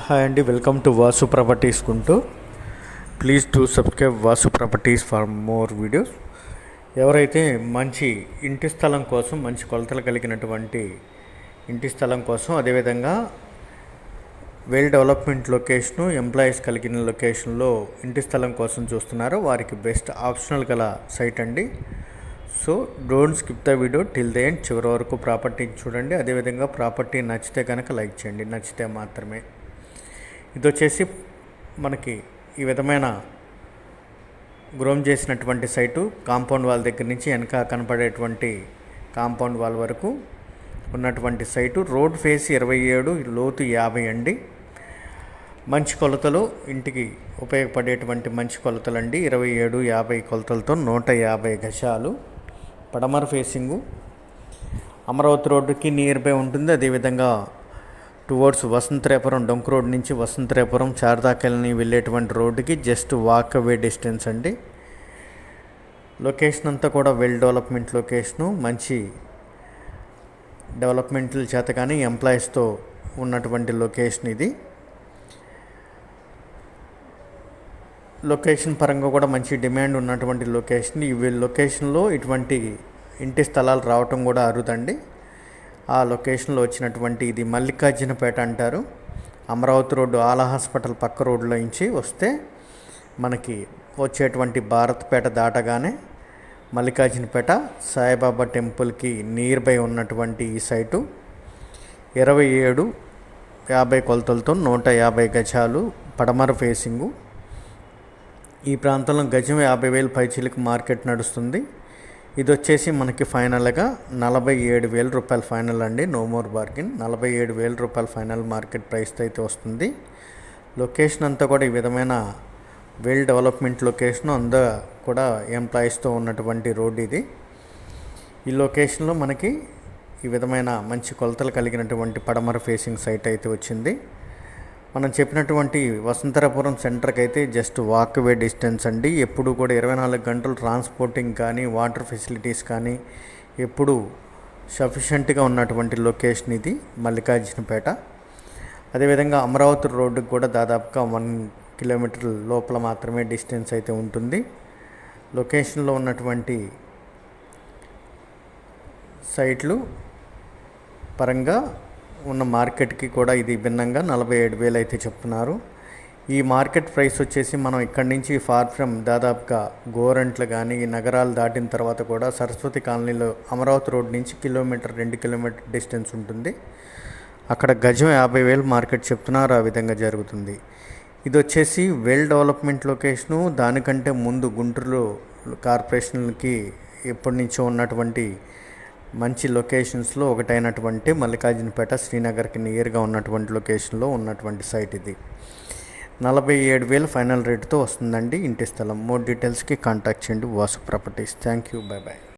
Hi అండి, welcome to Vasu properties Guntur. Please to subscribe Vasu properties for more videos. ఎవరైతే మంచి ఇంటి స్థలం కోసం, మంచి కొలతలు కలిగినటువంటి ఇంటి స్థలం కోసం, అదేవిధంగా వెల్ డెవలప్మెంట్ లొకేషను, ఎంప్లాయీస్ కలిగిన లొకేషన్లో ఇంటి స్థలం కోసం చూస్తున్నారో వారికి బెస్ట్ ఆప్షనల్ గల సైట్ అండి. So don't skip the video till the end, చివరి వరకు ప్రాపర్టీని చూడండి. అదేవిధంగా ప్రాపర్టీ నచ్చితే కనుక లైక్ చేయండి, నచ్చితే మాత్రమే. ఇది వచ్చేసి మనకి ఈ విధమైన గ్రోమ్ చేసినటువంటి సైటు, కాంపౌండ్ వాల్ దగ్గర నుంచి వెనక కనపడేటువంటి కాంపౌండ్ వాల్ వరకు ఉన్నటువంటి సైటు. రోడ్ ఫేస్ 27, లోతు 50 అండి. మంచి కొలతలు, ఇంటికి ఉపయోగపడేటువంటి మంచి కొలతలు అండి. 27, 50 కొలతలతో 150 గజాలు. పడమర ఫేసింగు అమరావతి రోడ్డుకి నియర్ బై ఉంటుంది. అదేవిధంగా టువర్డ్స్ వసంతరాపురం, డొంక్ రోడ్ నుంచి వసంతరాపురం చార్దాకల్ని వెళ్ళేటువంటి రోడ్డుకి జస్ట్ వాక్ అవే డిస్టెన్స్ అండి. లొకేషన్ అంతా కూడా వెల్ డెవలప్మెంట్ లొకేషను, మంచి డెవలప్మెంట్ల చేత కానీ ఎంప్లాయీస్తో ఉన్నటువంటి లొకేషన్ ఇది. లొకేషన్ పరంగా కూడా మంచి డిమాండ్ ఉన్నటువంటి లొకేషన్. ఈ లొకేషన్లో ఇటువంటి ఇంటి స్థలాలు రావటం కూడా అరుదండి. ఆ లొకేషన్లో వచ్చినటువంటి ఇది మల్లికార్జునపేట అంటారు. అమరావతి రోడ్డు ఆలా హాస్పిటల్ పక్క రోడ్లో నుంచి వస్తే మనకి వచ్చేటువంటి భారత్పేట దాటగానే మల్లికార్జునపేట సాయిబాబా టెంపుల్కి నియర్ బై ఉన్నటువంటి ఈ సైటు 27, 50 కొలతలతో 150 గజాలు. పడమర ఫేసింగు. ఈ ప్రాంతంలో గజం 50,000 పైచీలకు మార్కెట్ నడుస్తుంది. ఇది వచ్చేసి మనకి ఫైనల్గా 47,000 రూపాయలు ఫైనల్ అండి, నో మోర్ బార్గెన్. 47,000 రూపాయలు ఫైనల్ మార్కెట్ ప్రైస్తో అయితే వస్తుంది. లొకేషన్ అంతా కూడా ఈ విధమైన వెల్ డెవలప్మెంట్ లొకేషన్, అంతా కూడా ఎంప్లాయీస్తో ఉన్నటువంటి రోడ్ ఇది. ఈ లొకేషన్లో మనకి ఈ విధమైన మంచి కొలతలు కలిగినటువంటి పడమర ఫేసింగ్ సైట్ అయితే వచ్చింది. మనం చెప్పినటువంటి వసంతరాపురం సెంటర్కి అయితే జస్ట్ వాక్ అవే డిస్టెన్స్ అండి. ఎప్పుడు కూడా 24 గంటలు ట్రాన్స్పోర్టింగ్ కానీ, వాటర్ ఫెసిలిటీస్ కానీ ఎప్పుడు సఫిషియెంట్గా ఉన్నటువంటి లొకేషన్ ఇది మల్లికార్జునపేట. అదేవిధంగా అమరావతి రోడ్డుకి కూడా దాదాపుగా 1 కిలోమీటర్ లోపల మాత్రమే డిస్టెన్స్ అయితే ఉంటుంది. లొకేషన్లో ఉన్నటువంటి సైట్లు పరంగా ఉన్న మార్కెట్కి కూడా ఇది భిన్నంగా 47,000 అయితే చెప్తున్నారు. ఈ మార్కెట్ ప్రైస్ వచ్చేసి మనం ఇక్కడి నుంచి ఫార్ ఫ్రమ్ దాదాపుగా గోరంట్లు కానీ నగరాలు దాటిన తర్వాత కూడా సరస్వతి కాలనీలో అమరావతి రోడ్ నుంచి 2 కిలోమీటర్ డిస్టెన్స్ ఉంటుంది. అక్కడ గజం 50,000 మార్కెట్ చెప్తున్నారు. ఆ విధంగా జరుగుతుంది. ఇది వచ్చేసి వెల్ డెవలప్మెంట్ లొకేషను. దానికంటే ముందు గుంటూరు కార్పొరేషన్కి ఎప్పటి నుంచో ఉన్నటువంటి మంచి లొకేషన్స్లో ఒకటైనటువంటి మల్లికార్జునపేట, శ్రీనగర్కి నియర్గా ఉన్నటువంటి లొకేషన్లో ఉన్నటువంటి సైట్ ఇది. 47,000 ఫైనల్ రేటుతో వస్తుందండి ఇంటి స్థలం. మోర్ డీటెయిల్స్కి కాంటాక్ట్ చేయండి Vasu properties. Thank you, bye bye.